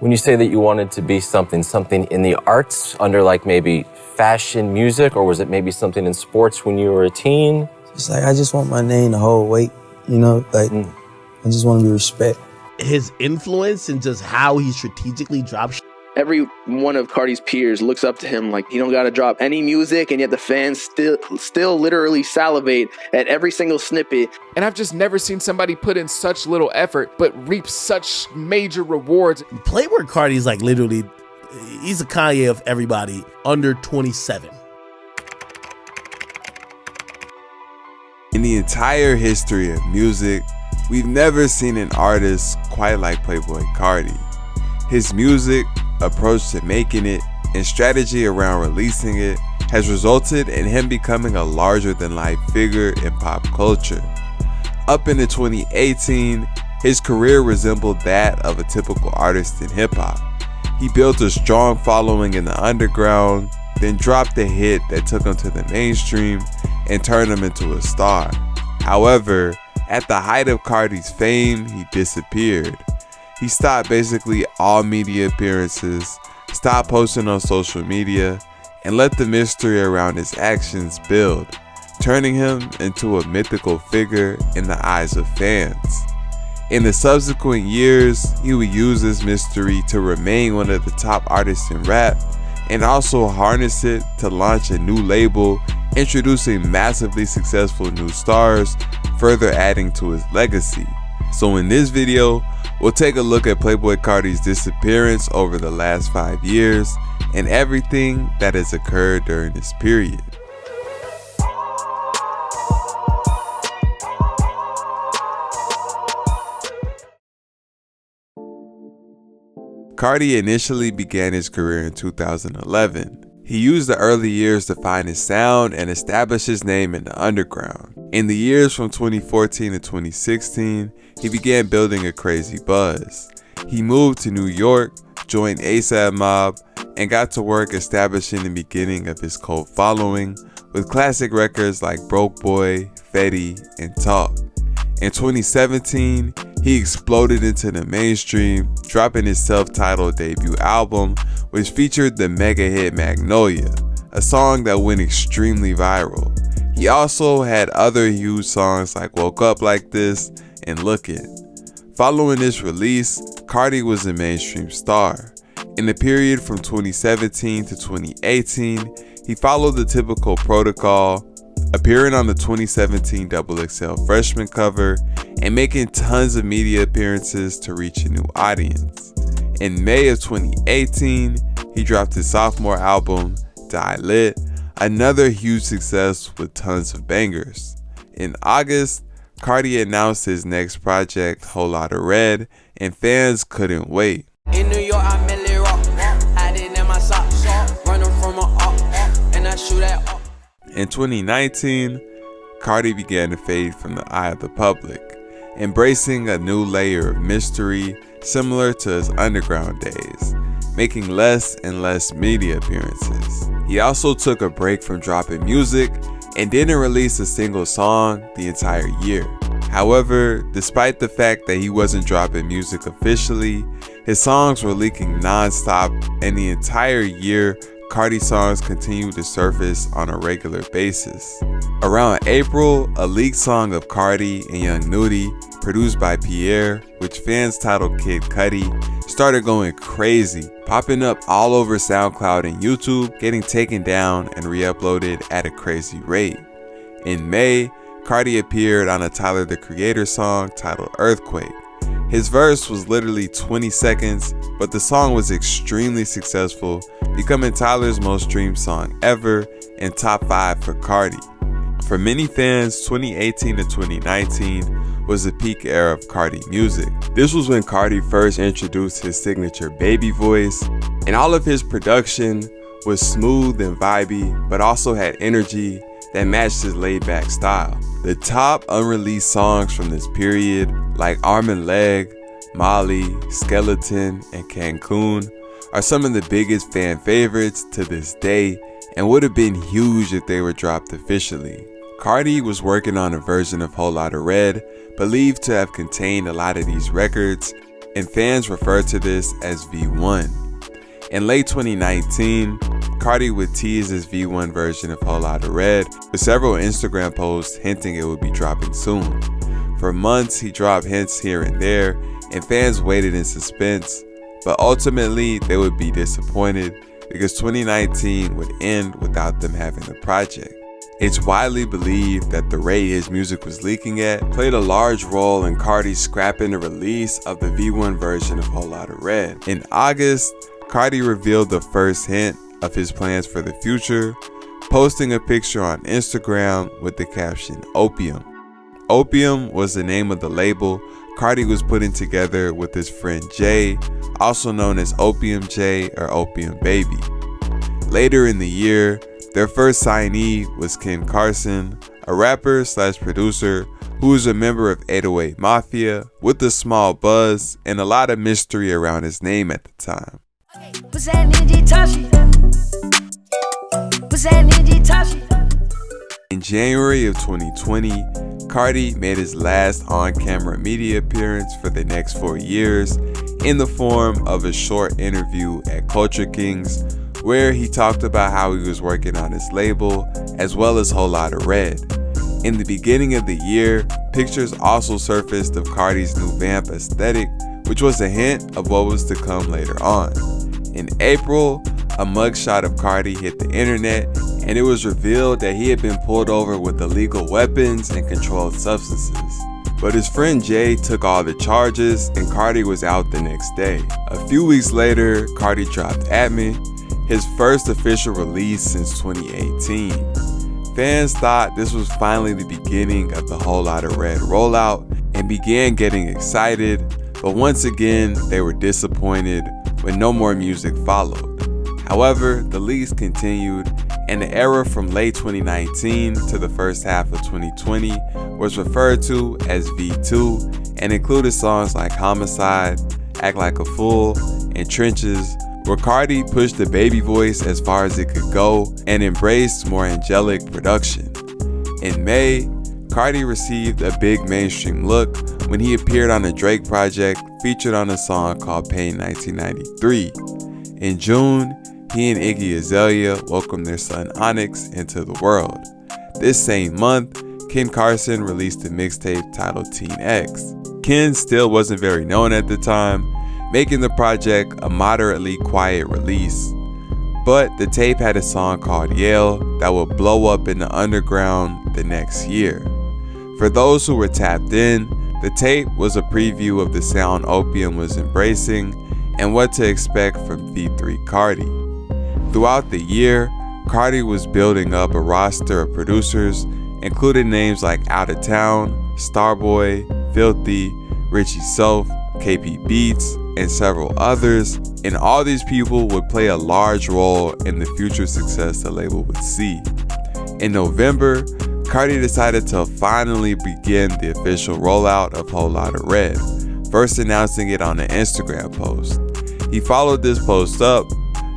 When you say that you wanted to be something in the arts under like maybe fashion, music, or was it maybe something in sports when you were a teen? It's like, I just want my name to hold weight, you know, like, I just want to be respect. His influence and just how he strategically drops. Every one of Carti's peers looks up to him like he don't got to drop any music, and yet the fans still literally salivate at every single snippet. And I've just never seen somebody put in such little effort but reap such major rewards. Playboi Carti is like literally, he's a Kanye of everybody under 27. In the entire history of music, we've never seen an artist quite like Playboi Carti. His music, approach to making it, and strategy around releasing it has resulted in him becoming a larger-than-life figure in pop culture. Up into 2018, his career resembled that of a typical artist in hip-hop. He built a strong following in the underground, then dropped a hit that took him to the mainstream and turned him into a star. However, at the height of Carti's fame, he disappeared. He stopped basically all media appearances, stopped posting on social media, and let the mystery around his actions build, turning him into a mythical figure in the eyes of fans. In the subsequent years, he would use this mystery to remain one of the top artists in rap, and also harness it to launch a new label, introducing massively successful new stars, further adding to his legacy. So in this video, we'll take a look at Playboi Carti's disappearance over the last 5 years and everything that has occurred during this period. Carti initially began his career in 2011. He used the early years to find his sound and establish his name in the underground. In the years from 2014 to 2016, he began building a crazy buzz. He moved to New York, joined ASAP Mob, and got to work establishing the beginning of his cult following with classic records like Broke Boy, Fetty, and Talk. In 2017, he exploded into the mainstream, dropping his self-titled debut album, which featured the mega hit Magnolia, a song that went extremely viral. He also had other huge songs like Woke Up Like This and Look It. Following this release, Carti was a mainstream star. In the period from 2017 to 2018, he followed the typical protocol, appearing on the 2017 XXL Freshman cover and making tons of media appearances to reach a new audience. In May of 2018, he dropped his sophomore album, Die Lit, another huge success with tons of bangers. In August, Carti announced his next project, Whole Lotta Red, and fans couldn't wait. In New York, I merely rock, had it in my socks, running from a up, and I shoot at up. In 2019, Carti began to fade from the eye of the public, embracing a new layer of mystery similar to his underground days, making less and less media appearances. He also took a break from dropping music and didn't release a single song the entire year. However, despite the fact that he wasn't dropping music officially, his songs were leaking non-stop, and the entire year, Carti songs continued to surface on a regular basis. Around April, a leaked song of Carti and Young Nudy, produced by Pierre, which fans titled Kid Cudi, started going crazy, popping up all over SoundCloud and YouTube, getting taken down and re-uploaded at a crazy rate. In May, Carti appeared on a Tyler the Creator song titled Earthquake. His verse was literally 20 seconds, but the song was extremely successful, becoming Tyler's most streamed song ever and top 5 for Carti. For many fans, 2018 to 2019 was the peak era of Carti music. This was when Carti first introduced his signature baby voice, and all of his production was smooth and vibey, but also had energy that matched his laid-back style. The top unreleased songs from this period, like Arm and Leg, Molly, Skeleton, and Cancun, are some of the biggest fan favorites to this day and would have been huge if they were dropped officially. Carti was working on a version of Whole Lotta Red, believed to have contained a lot of these records, and fans refer to this as V1. In late 2019, Carti would tease his V1 version of Whole Lotta Red with several Instagram posts hinting it would be dropping soon. For months, he dropped hints here and there, and fans waited in suspense, but ultimately they would be disappointed because 2019 would end without them having a project. It's widely believed that the rate his music was leaking at played a large role in Carti scrapping the release of the V1 version of Whole Lotta Red. In August, Carti revealed the first hint of his plans for the future, posting a picture on Instagram with the caption Opium. Opium was the name of the label Carti was putting together with his friend Jay, also known as Opium J or Opium Baby. Later in the year, their first signee was Carson, a rapper/producer who was a member of 808 Mafia with a small buzz and a lot of mystery around his name at the time. In January of 2020, Carti made his last on-camera media appearance for the next 4 years in the form of a short interview at Culture Kings, where he talked about how he was working on his label as well as Whole Lotta Red. In the beginning of the year, pictures also surfaced of Carti's new vamp aesthetic, which was a hint of what was to come later on. In April, a mugshot of Carti hit the internet, and it was revealed that he had been pulled over with illegal weapons and controlled substances. But his friend Jay took all the charges, and Carti was out the next day. A few weeks later, Carti dropped At Me, his first official release since 2018. Fans thought this was finally the beginning of the Whole Lotta Red rollout and began getting excited, but once again, they were disappointed when no more music followed. However, the leaks continued, and the era from late 2019 to the first half of 2020 was referred to as V2 and included songs like Homicide, Act Like a Fool, and Trenches, where Carti pushed the baby voice as far as it could go and embraced more angelic production. In May, Carti received a big mainstream look when he appeared on a Drake project featured on a song called Pain 1993. In June, he and Iggy Azalea welcomed their son Onyx into the world. This same month, Carson released a mixtape titled Teen X. Ken still wasn't very known at the time, making the project a moderately quiet release. But the tape had a song called Yale that would blow up in the underground the next year. For those who were tapped in, the tape was a preview of the sound Opium was embracing and what to expect from V3 Carti. Throughout the year, Carti was building up a roster of producers, including names like Outta Town, Starboy, Filthy, Richie Soph, KP Beats, and several others, and all these people would play a large role in the future success the label would see. In November, Carti decided to finally begin the official rollout of Whole Lotta Red, first announcing it on an Instagram post. He followed this post up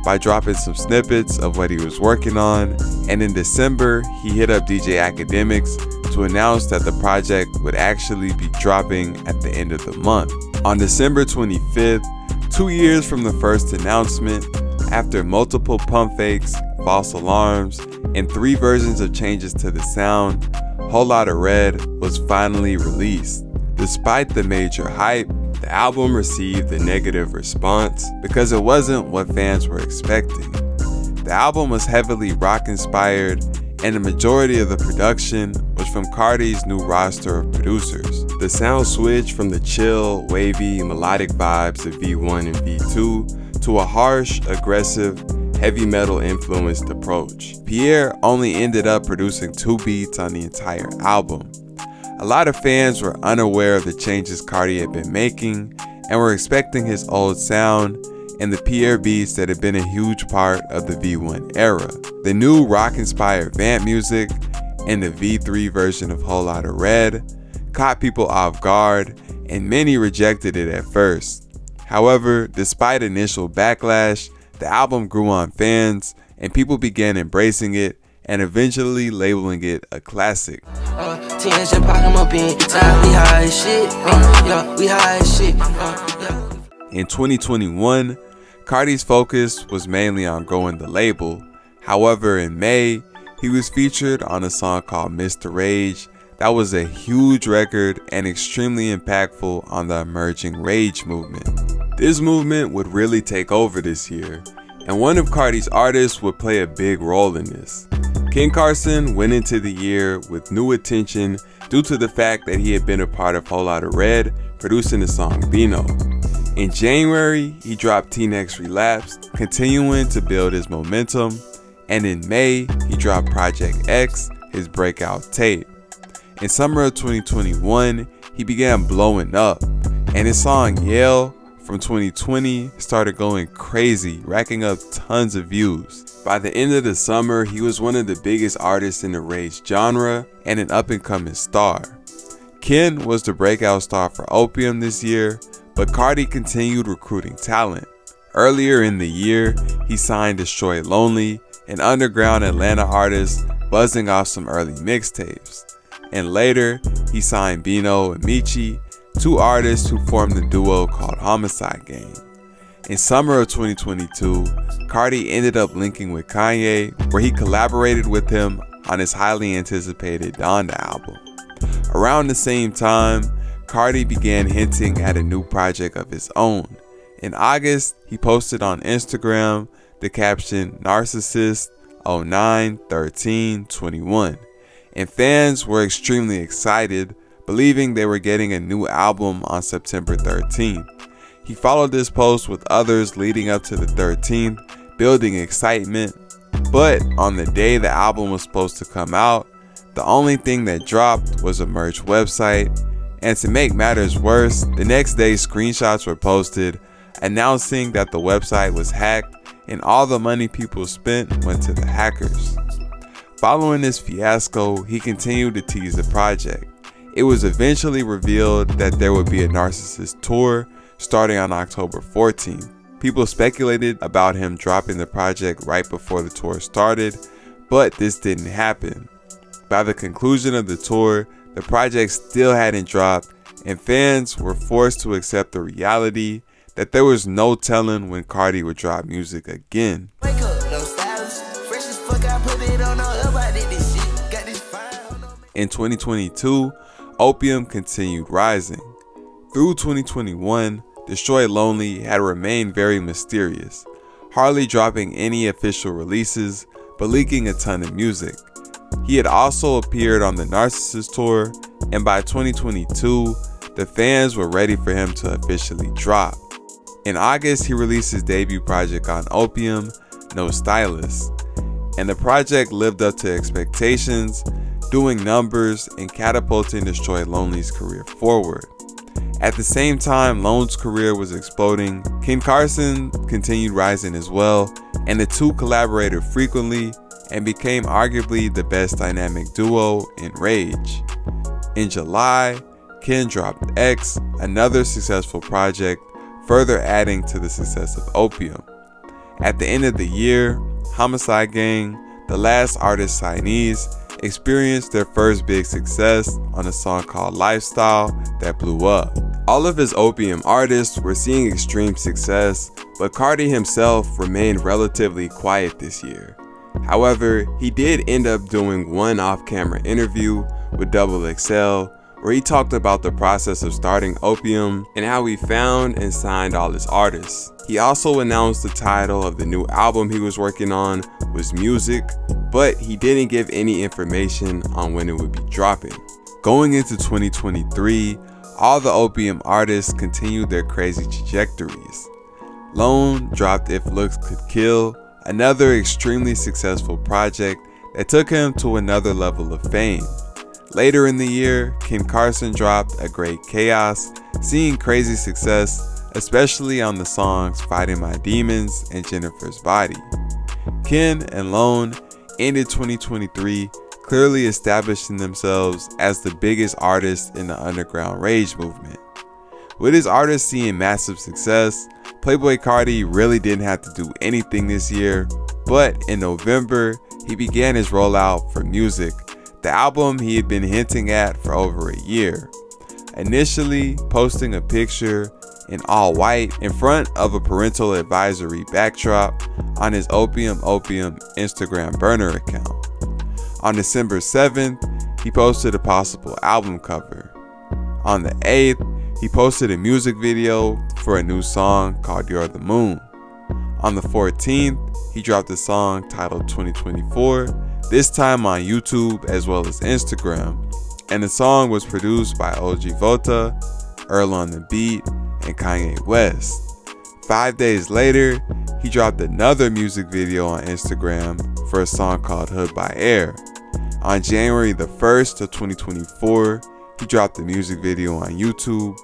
by dropping some snippets of what he was working on, and in December, he hit up DJ Academics to announce that the project would actually be dropping at the end of the month. On December 25th, 2 years from the first announcement, after multiple pump fakes, false alarms, and 3 versions of changes to the sound, Whole Lotta Red was finally released. Despite the major hype, the album received a negative response because it wasn't what fans were expecting. The album was heavily rock-inspired, and the majority of the production was from Carti's new roster of producers. The sound switched from the chill, wavy, melodic vibes of V1 and V2 to a harsh, aggressive, heavy metal influenced approach. Pierre only ended up producing 2 beats on the entire album. A lot of fans were unaware of the changes Carti had been making and were expecting his old sound and the Pierre beats that had been a huge part of the V1 era. The new rock-inspired vamp music and the V3 version of Whole Lotta Red caught people off guard, and many rejected it at first. However, despite initial backlash, the album grew on fans and people began embracing it and eventually labeling it a classic. Tens and pack 'em up inside, we high as shit. Yeah, we high as shit. Yeah. In 2021, Carti's focus was mainly on growing the label. However, in May, he was featured on a song called Mr. Rage that was a huge record and extremely impactful on the emerging rage movement. This movement would really take over this year, and one of Carti's artists would play a big role in this. Carson went into the year with new attention due to the fact that he had been a part of Whole Lotta Red, producing the song Bino. In January, he dropped T-Next Relapsed, continuing to build his momentum, and in May, he dropped Project X, his breakout tape. In summer of 2021, he began blowing up, and his song Yale from 2020 started going crazy, racking up tons of views. By the end of the summer, he was one of the biggest artists in the rage genre and an up-and-coming star. Ken was the breakout star for Opium this year, but Carti continued recruiting talent. Earlier in the year, he signed Destroy Lonely, an underground Atlanta artist buzzing off some early mixtapes. And later, he signed Bino and Michi, two artists who formed a duo called Homicide Gang. In summer of 2022, Carti ended up linking with Kanye, where he collaborated with him on his highly anticipated Donda album. Around the same time, Carti began hinting at a new project of his own. In August, he posted on Instagram the caption Narcissist 09/13/21, and fans were extremely excited, believing they were getting a new album on September 13th. He followed this post with others leading up to the 13th, building excitement, but on the day the album was supposed to come out, the only thing that dropped was a merch website, and to make matters worse, the next day screenshots were posted announcing that the website was hacked and all the money people spent went to the hackers. Following this fiasco, he continued to tease the project. It was eventually revealed that there would be a Narcissist tour starting on October 14th. People speculated about him dropping the project right before the tour started, but this didn't happen. By the conclusion of the tour, the project still hadn't dropped, and fans were forced to accept the reality that there was no telling when Carti would drop music again. Wake up, no stylist. Fresh as fuck, I put it on up, I did this shit. Got this fire. In 2022, Opium continued rising. Through 2021, Destroy Lonely had remained very mysterious, hardly dropping any official releases, but leaking a ton of music. He had also appeared on the Narcissist tour, and by 2022, the fans were ready for him to officially drop. In August, he released his debut project on Opium, No Stylist, and the project lived up to expectations, doing numbers and catapulting Destroy Lonely's career forward. At the same time Lone's career was exploding, Carson continued rising as well, and the two collaborated frequently and became arguably the best dynamic duo in rage. In July, Ken dropped X, another successful project, further adding to the success of Opium. At the end of the year, Homicide Gang, the last artist signees, experienced their first big success on a song called Lifestyle that blew up. All of his Opium artists were seeing extreme success, but Carti himself remained relatively quiet this year. However, he did end up doing one off-camera interview with XXL where he talked about the process of starting Opium and how he found and signed all his artists. He also announced the title of the new album he was working on was Music, but he didn't give any information on when it would be dropping. Going into 2023, all the Opium artists continued their crazy trajectories. Lone dropped If Looks Could Kill, another extremely successful project that took him to another level of fame. Later in the year, Carson dropped A Great Chaos, seeing crazy success, especially on the songs Fighting My Demons and Jennifer's Body. Ken and Lone ended 2023 clearly establishing themselves as the biggest artists in the underground rage movement. With his artists seeing massive success, Playboi Carti really didn't have to do anything this year, but in November, he began his rollout for Music, the album he had been hinting at for over a year. Initially posting a picture in all white in front of a parental advisory backdrop on his Opium Instagram burner account. On December 7th, he posted a possible album cover. On the 8th, he posted a music video for a new song called You're the Moon. On the 14th, he dropped a song titled 2024, this time on YouTube as well as Instagram, and the song was produced by OG Vota, Earl on the Beat, and Kanye West. 5 days later, he dropped another music video on Instagram for a song called Hood by Air. On January the 1st of 2024, he dropped a music video on YouTube,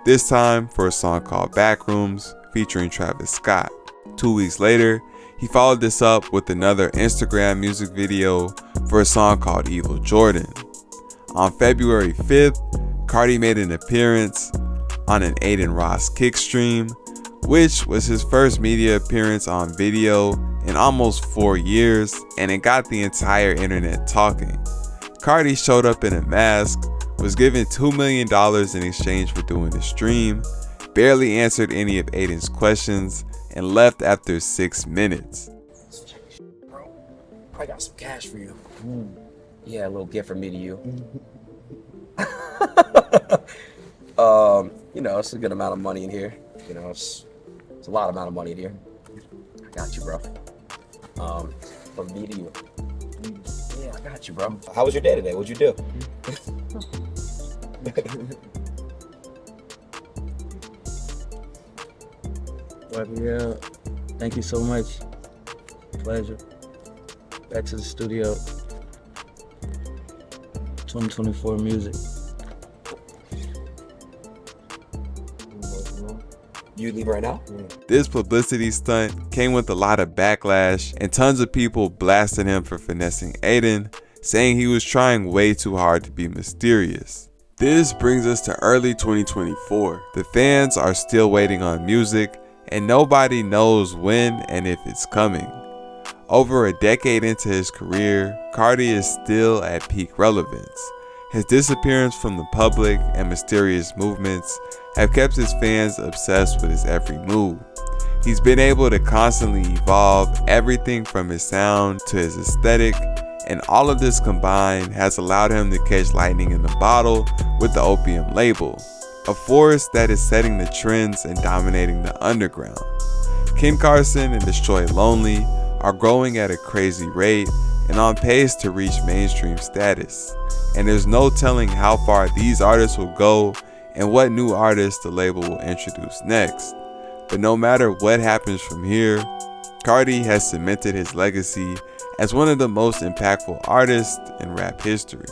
this time for a song called Backrooms featuring Travis Scott. 2 weeks later, he followed this up with another Instagram music video for a song called Evil Jordan. On February 5th, Carti made an appearance on an Adin Ross kick stream, which was his first media appearance on video in almost 4 years, and it got the entire internet talking. Carti showed up in a mask, was given $2 million in exchange for doing the stream, barely answered any of Adin's questions, and left after 6 minutes. Bro, I got some cash for you. Yeah, a little gift from me to you. You know, it's a good amount of money in here. You know, it's a lot amount of money in here. I got you, bro. From me to you. Yeah, I got you, bro. How was your day today? What'd you do? Yeah, thank you so much. Pleasure. Back to the studio. 2024 music. You leave right now? This publicity stunt came with a lot of backlash and tons of people blasting him for finessing Adin, saying he was trying way too hard to be mysterious. This brings us to early 2024. The fans are still waiting on music, and nobody knows when and if it's coming. Over a decade into his career, Carti is still at peak relevance. His disappearance from the public and mysterious movements have kept his fans obsessed with his every move. He's been able to constantly evolve everything from his sound to his aesthetic, and all of this combined has allowed him to catch lightning in the bottle with the Opium label, a force that is setting the trends and dominating the underground. Ken Carson and Destroy Lonely are growing at a crazy rate and on pace to reach mainstream status, and there's no telling how far these artists will go and what new artists the label will introduce next. But no matter what happens from here, Carti has cemented his legacy as one of the most impactful artists in rap history.